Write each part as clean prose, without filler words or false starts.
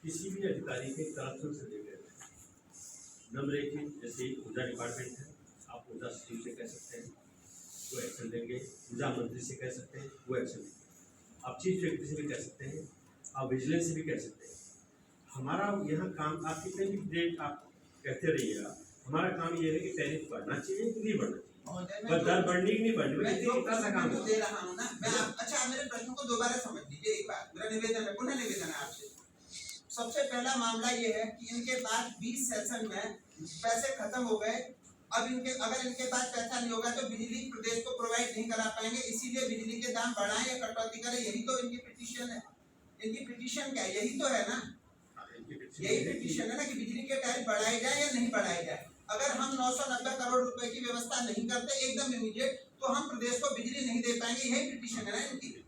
किसी भी अधिकारी के करप्शन से रिलेटेड नंबर एक चीज, जैसे ऊर्जा डिपार्टमेंट है, आप ऊर्जा सचिव से कह सकते हैं, वो एक्शन लेंगे। ऊर्जा मंत्री से कह सकते हैं, वो एक्शन लेंगे। आप चीफ सेक्रेटरी से भी कह सकते हैं, आप विजिलेंस से भी कह सकते हैं। हमारा यहाँ काम, आप कितने भी डेट आप कहते रहिएगा, हमारा काम ये है कि टैरिफ बढ़ना चाहिए कि नहीं बढ़ना चाहिए, बस दर बढ़नी कि नहीं बढ़नी, मैं जो प्रश्न दे रहा हूँ ना, मैं अच्छा मेरे प्रश्न को दोबारा समझ लीजिए एक बार। मेरा निवेदन है, पुनः निवेदन है आपसे। सबसे पहला मामला ये है कि इनके पास 20 सेशन में पैसे खत्म हो गए। अब अगर इनके पास पैसा नहीं होगा तो बिजली प्रदेश को प्रोवाइड नहीं करा पाएंगे, इसीलिए बिजली के दाम बढ़ाएं या कटौती करें, यही तो इनकी पिटीशन है। इनकी पिटीशन क्या है? यही तो है ना, यही पिटीशन है ना कि बिजली के टैरिफ बढ़ाए जाए या नहीं बढ़ाए जाए। अगर हम 990 करोड़ रुपए की व्यवस्था नहीं करते एकदम इमीडिएट, तो हम प्रदेश को बिजली नहीं दे पाएंगे, यही पिटीशन है ना इनकी।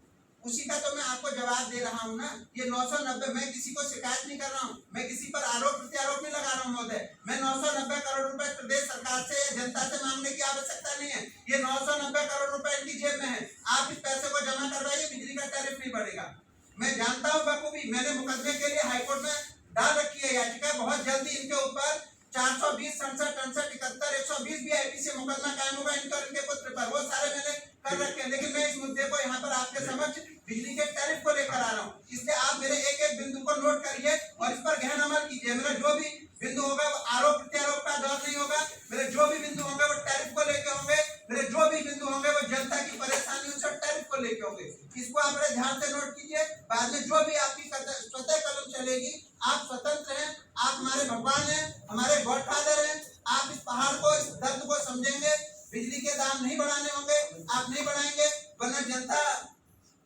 उसी का तो मैं आपको जवाब दे रहा हूँ ना। ये 990, मैं किसी को शिकायत नहीं कर रहा हूँ, मैं किसी पर आरोप प्रत्यारोप नहीं लगा रहा हूँ महोदय। मैं 990 करोड़ रुपए प्रदेश सरकार से, जनता से मांगने की आवश्यकता नहीं है। ये 990 करोड़ रुपए इनकी जेब में है। आप इस पैसे को जमा करवाइए, बिजली का टैरिफ नहीं बढ़ेगा। मैं जानता हूँ बखूबी, मैंने मुकदमे के लिए हाईकोर्ट में डाल रखी है याचिका। बहुत जल्दी इनके ऊपर 420, 67, 68, 71, 120 भी आईपीसी मुकदमा कायम होगा इनके और इनके पुत्र पर, वो सारे मैंने कर रखे हैं। लेकिन मैं इस मुद्दे को यहाँ पर आपके समक्ष बिजली के टैरिफ को लेकर आ रहा हूँ, इसलिए आप मेरे एक एक बिंदु को नोट करिए और इस पर गहन अमल कीजिए। मेरा जो भी बिंदु होगा वो आरोप प्रत्यारोप का दौर नहीं होगा। मेरे जो भी बिंदु होंगे वो टैरिफ को लेके होंगे। मेरे जो भी बिंदु होंगे वो जनता की परेशानियों से टैरिफ को लेके होंगे। इसको आप बड़े ध्यान से नोट कीजिए। बाद में जो भी आपकी स्वतः कलम चलेगी, आप स्वतंत्र हैं, आप हमारे भगवान हैं, हमारे गॉडफादर हैं। आप इस पहाड़ को, इस दर्द को समझेंगे। बिजली के दाम नहीं बढ़ाने होंगे, आप नहीं बढ़ाएंगे, वरना जनता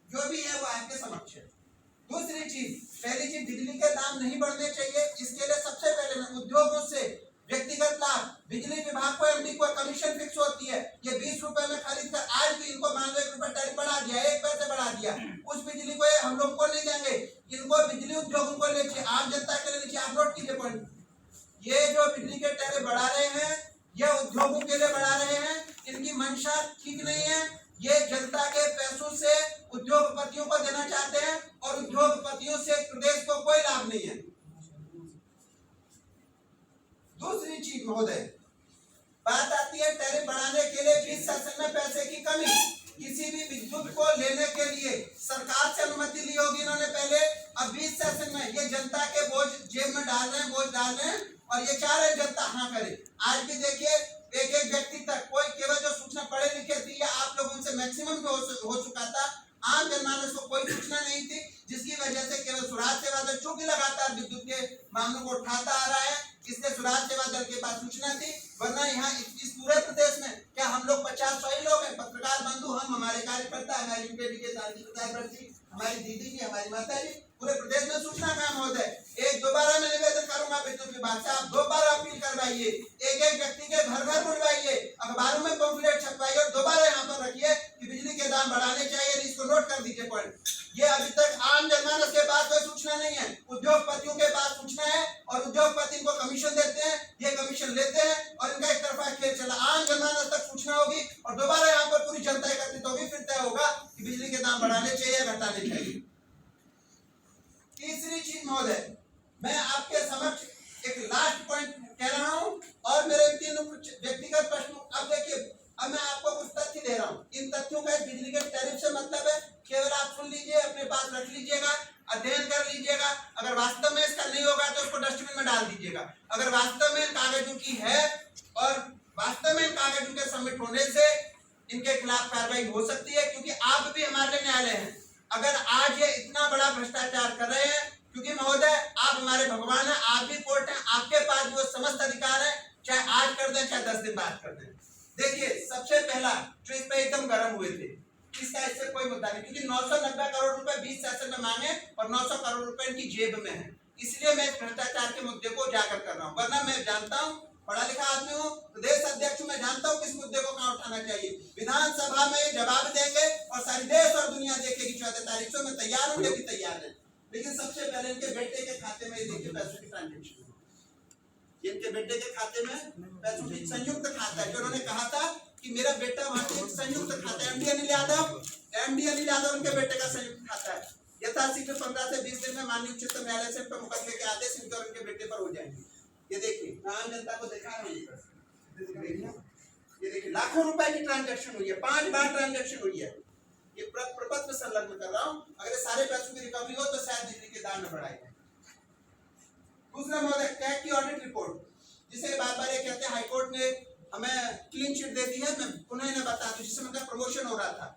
जो भी है वो आपके समक्ष है। दूसरी चीज, पहली चीज, बिजली के दाम नहीं बढ़ने चाहिए। इसके लिए सबसे पहले मैं उद्योगों से व्यक्तिगत लाभ, बिजली विभाग को, एमडी को कमीशन फिक्स होती है। ये 20 रुपए में खरीद कर आज भी इनको मान लो 1 रुपए टैरिफ बढ़ा दिया, 1 पैसे बढ़ा दिया, उस बिजली को हम लोग को नहीं देंगे। इनको बिजली उद्योगों को लेके, आम जनता के लिए आप नोट कीजिए पॉइंट। ये जो बिजली के टैरिफ बढ़ा रहे हैं, ये उद्योगों के लिए बढ़ा रहे हैं। इनकी मंशा ठीक नहीं है। ये जनता के पैसों से उद्योगपतियों को देना चाहते हैं और उद्योगपतियों से प्रदेश को कोई लाभ नहीं है। दूसरी चीज महोदय, बात आती है टैरिफ बढ़ाने के लिए 20 सेशन में पैसे की कमी। किसी भी विद्युत को लेने के लिए सरकार से अनुमति ली होगी इन्होंने पहले। अब 20 सेशन में ये जनता के बोझ जेब में डाल रहे हैं, बोझ डाल रहे हैं और ये चाह रहे जनता हाँ करे। आज भी देखिए एक एक व्यक्ति तक, कोई केवल जो सूचना पढ़े लिखे थी या आप लोगों से मैक्सिमम हो चुका था, आम जनमानस को कोई सूचना नहीं थी, जिसकी वजह से केवल सुराज सेवा दल चूंकि लगातार विद्युत के मामलों को उठाता आ रहा है, इसलिए सुराज सेवा दल के पास सूचना थी। वरना यहाँ इस पूरे प्रदेश में क्या हम लोग 50-100 ही लोग हैं, पत्रकार बंधु, हम, हमारे कार्यकर्ता, हमारी यूपीडी के साथी, हमारी दीदी जी, हमारी माता जी, पूरे प्रदेश में सूचना काम होता है। एक दोबारा मैं निवेदन करूंगा विद्युत विभाग से, आप दोबारा अपील करवाइए, एक एक व्यक्ति के घर घर बुलवाइए, अखबारों में पंफलेट छपवाइए और दोबारा यहाँ पर रखिए कि बिजली के दाम बढ़ाने चाहिए। इसको नोट कर दीजिए पॉइंट। ये अभी तक आम जनमानस के पास कोई सूचना नहीं है, उद्योगपतियों के पास सूचना है और उद्योगपति इनको कमीशन देते हैं, ये कमीशन लेते हैं और इनका एक तरफा खेल चला। आम जनमानस तक सूचना होगी और दोबारा यहाँ पर पूरी जनता एकत्रित होगी, फिर तय होगा कि बिजली के दाम बढ़ाने चाहिए या घटाने चाहिए। तीसरी चीज महोदय, मैं आपके समक्ष एक लास्ट पॉइंट कह रहा हूं और मेरे 3 व्यक्तिगत प्रश्न। अब देखिए, अब मैं आपको कुछ तथ्य दे रहा हूं। इन तथ्यों का बिजली के टैरिफ से मतलब है, केवल आप सुन लीजिए, अपने पास रख लीजिएगा, अध्ययन कर लीजिएगा। अगर वास्तव में इसका नहीं होगा तो उसको डस्टबिन में डाल दीजिएगा। अगर वास्तव में कागजों की है और वास्तव में कागजों के सबमिट होने से इनके खिलाफ कार्रवाई हो सकती है, क्योंकि आप भी हमारे लिए न्यायालय हैं। अगर आज ये इतना बड़ा भ्रष्टाचार कर रहे हैं, क्योंकि महोदय आप हमारे भगवान हैं, आप भी कोर्ट हैं, आपके पास वो समस्त अधिकार है, चाहे आज कर दें चाहे 10 दिन बाद कर दें। देखिए, सबसे पहला जो इस पे एकदम गर्म हुए थे, इसका इससे कोई मुद्दा नहीं, क्योंकि 990 करोड़ रुपए 20 सेशन में मांगे और 900 करोड़ रुपए इनकी जेब में है। इसलिए मैं इस भ्रष्टाचार के मुद्दे को उजागर कर रहा हूँ। वरना मैं जानता हूँ, पढ़ा लिखा आदमी हूँ, प्रदेश अध्यक्ष, मैं जानता हूँ किस मुद्दे को कहाँ उठाना चाहिए। विधानसभा में जवाब देंगे और सारी देश और दुनिया देखेगी 14 तारीख से। मैं तैयार हूँ, ये भी तैयार है। लेकिन सबसे पहले इनके बेटे के खाते में देखिए पैसों की ट्रांजेक्शन, इनके बेटे के खाते में पैसों की संयुक्त खाता है। जो उन्होंने कहा था कि मेरा बेटा वहां संयुक्त खाता है, एमडी अनिल यादव उनके बेटे का संयुक्त खाता है। यथाशीघ्र 15 से 20 दिन में माननीय उच्चतम न्यायालय से मुकदमे के आदेश इनके और इनके बेटे पर हो जाएंगे। ये देखिए आम जनता को दिखा रहा हूँ, ये देखिए लाखों रुपए की ट्रांजैक्शन हुई है, 5 बार ट्रांजैक्शन हुई है। ये प्रपत्र संलग्न कर रहा हूँ, अगर सारे पैसों की रिकवरी हो तो शायद बिजली के दाम में बढ़ाएंगे। दूसरा महोदय कैग की ऑडिट रिपोर्ट, जिसे बार बार ये कहते हैं हाईकोर्ट ने हमें क्लीन चिट दे दी है। मैं पुनः इन्हें बता दूं, जिस समय का प्रमोशन हो रहा था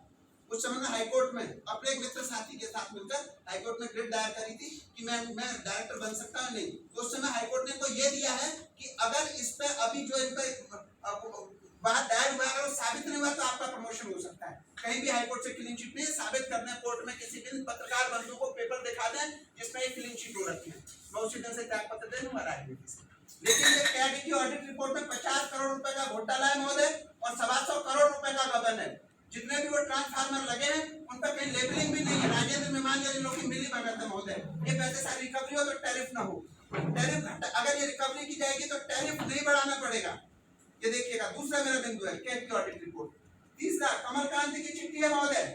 उस समय में हाईकोर्ट में अपने एक मित्र साथी के साथ मिलकर हाईकोर्ट में रिट दायर करी थी कि मैं डायरेक्टर बन सकता हूं नहीं। तो उस समय हाईकोर्ट ने को ये दिया है कि अगर इस पे अभी जो इन पे बात दायर हुआ अगर वो साबित नहीं हुआ तो आपका प्रमोशन हो सकता है। कहीं भी हाईकोर्ट से क्लीन चिट नहीं साबित करने कोर्ट में किसी दिन पत्रकार बंधु को पेपर दिखा दें जिसमें एक क्लीन चिट हो रखी है, मैं उसी दिन से त्याग पत्र दे दूंगा राजनीति से। लेकिन ये कैग की ऑडिट रिपोर्ट में 50 करोड़ रुपए का घोटाला है महोदय और 125 करोड़ रुपए का गबन है। जितने भी वो ट्रांसफार्मर लगे हैं उन पर कहीं लेबलिंग भी नहीं है। राजेंद्र मेहमान जैसे लोग की मिली भगत है महोदय, ये पैसे सारी रिकवरी हो तो टैरिफ ना हो, टैरिफ अगर ये रिकवरी की जाएगी तो टैरिफ नहीं बढ़ाना पड़ेगा। ये देखिएगा दूसरा मेरा बिंदु है कैग की ऑडिट रिपोर्ट। तीसरा कमलकांत की चिट्ठी है महोदय,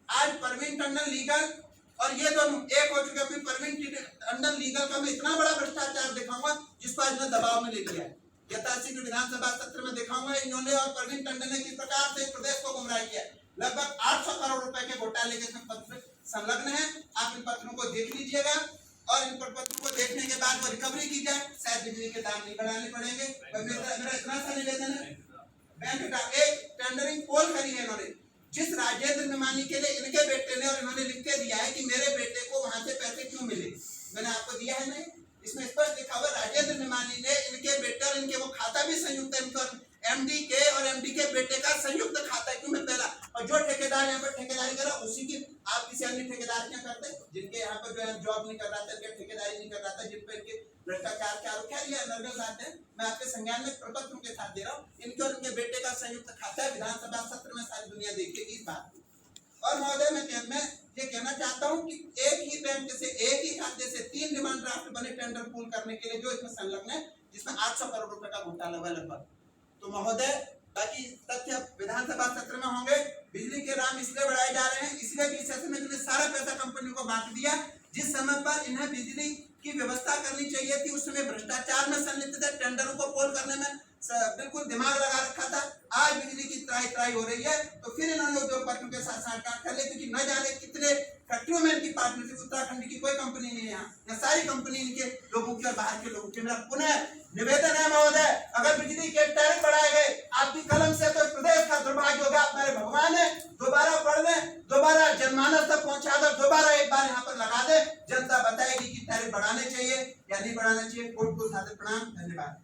आज परवीन टंडन लीगल और ये दोनों एक हो चुके हैं। परवीन टंडन लीगल का मैं इतना बड़ा भ्रष्टाचार दिखाऊंगा जिसको आज मैं दबाव में ले लिया है। यथाशीघ्र विधानसभा सत्र में दिखाऊंगा इन्होंने और परवीन टंडन ने किस प्रकार से प्रदेश को गुमराह किया। लगभग 800 करोड़ रुपए के घोटाले के इसमें पत्र संलग्न है। आप इन पत्रों को देख लीजिएगा और इन पत्रों को देखने के बाद वो रिकवरी की जाए, शायद बिजली के दाम नहीं बढ़ाने पड़ेंगे। मेरा इतना सा निवेदन है, बैंक का एक टेंडरिंग पोल करी है इन्होंने जिस राजेंद्र मेहमानी के लिए इनके बेटे ने, और इन्होंने लिख के दिया है कि मेरे बेटे को वहां से पैसे क्यों मिले, मैंने आपको दिया है नहीं, इसमें स्पष्ट लिखा हुआ राजेंद्र मेहमानी ने इनके बेटे और इनके वो खाता भी संयुक्त है, इनका एमडी के और एमडी के बेटे का संयुक्त खाता है। क्यों मैं पहला और जो ठेकेदार यहाँ पर ठेकेदारी करा उसी की आप किसी अन्य ठेकेदार क्या करते जिनके यहाँ पर जो है जॉब नहीं कर रहा था, ठेकेदारी नहीं कर रहा था, जिन पर इनके भ्रष्टाचार के आरोप है, ये नर्गल बात है। मैं आपके संज्ञान में प्रपत्र के साथ दे रहा हूँ, इनके और इनके बेटे का संयुक्त खाता है। विधानसभा सत्र में सारी दुनिया देखेगी इस बात को। और महोदय मैं ये कहना चाहता हूँ कि एक ही बैंक से एक ही खाते से 3 डिमांड ड्राफ्ट बने टेंडर पूल करने के लिए जो इसमें संलग्न है, जिसमें 800 करोड़ रुपए का घोटाला हुआ लगभग। तो महोदय बाकी तथ्य विधानसभा सत्र में होंगे। बिजली के दाम इसलिए बढ़ाए जा रहे हैं इसलिए कि इस सेशन में इन्होंने सारा पैसा कंपनी को बांट दिया। जिस समय पर इन्हें बिजली की व्यवस्था करनी चाहिए थी उस समय भ्रष्टाचार में संलिप्त थे, टेंडरों को पोल करने में बिल्कुल दिमाग लगा रखा था। आज बिजली की त्राई हो रही है तो फिर इन्होंने उद्योगपतियों के साथ साठगांठ कर ली, क्योंकि न जाने कितने फैक्ट्रियों में इनकी पार्टनरशिप, उत्तराखंड की कोई कंपनी नहीं है यहाँ सारी कंपनी इनके लोगों की और बाहर के लोगों की। मेरा पुनः निवेदन है महोदय, अगर बिजली के टैरिफ बढ़ाए गए आपकी कलम से तो प्रदेश का दुर्भाग्य होगा। आप मेरे भगवान है, दोबारा पढ़ लें, दोबारा जनमानस तक पहुंचा दो, दोबारा एक बार यहाँ पर लगा दे, जनता बताएगी कि टैरिफ बढ़ाने चाहिए या नहीं बढ़ाना चाहिए। कोर्ट को सादर प्रणाम, धन्यवाद।